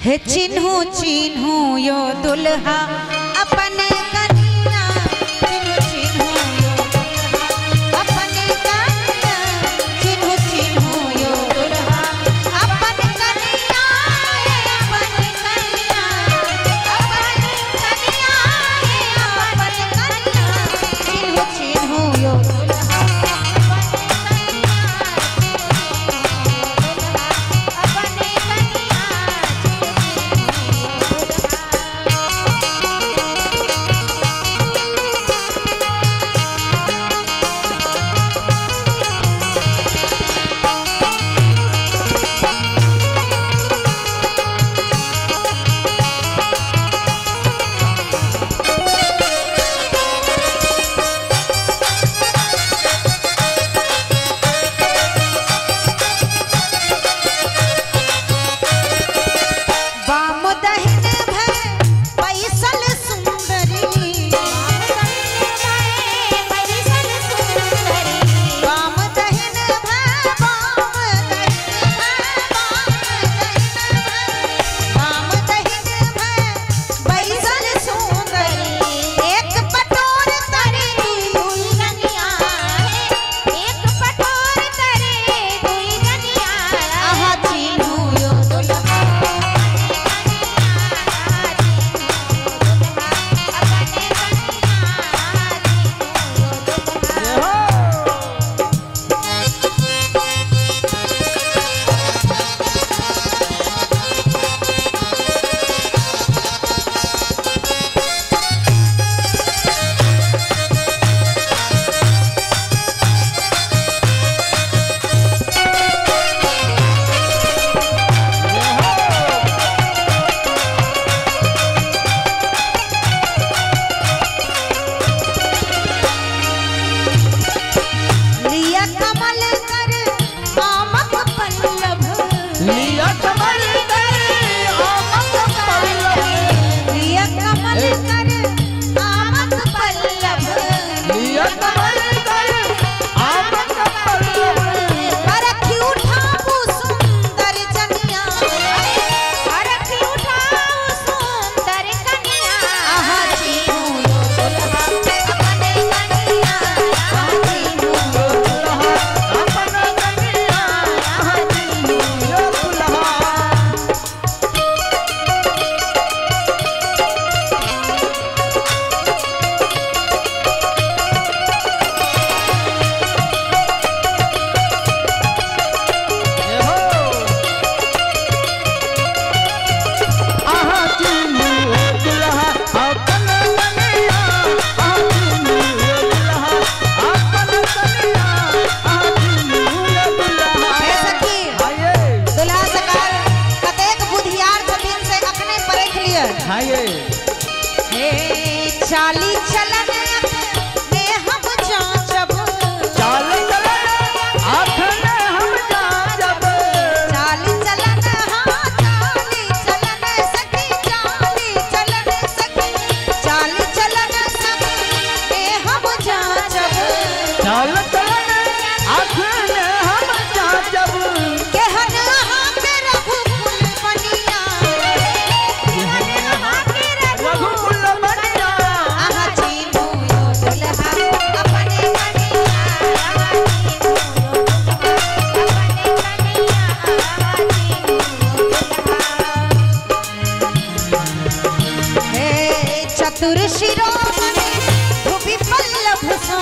हे चिन्हू चिन्हू यो दुल्हा अपने कन्या चिन्हू चिन्हू यो दुल्हा अपने कन्या चिन्हू चिन्हू यो दुल्हा अपने कन्या अपने कन्या अपने कन्या अपने कन्या चिन्हू चिन्हू यो दुल्हा अपने कन्या बढ़ाइए। हे चाली चलन में हम जांचब, चाल चलन आँख में हम जांचब, चाली चलन हाँ चाली चलन सखी, चाली चलन सखी, चाली चलन सब में हम जांचब, चाल चलन आँख में हम जांचब, केहन हाँ के रघुकुल बनिया, केहन हाँ के रघुकुल बनिया, आहा चीनू यो दुल्हा अपने कनिया, आहा चीनू यो दुल्हा अपने कनिया, आहा चीनू यो दुल्हा। हे चतुर शिरोमणि भुवि पल्लव सो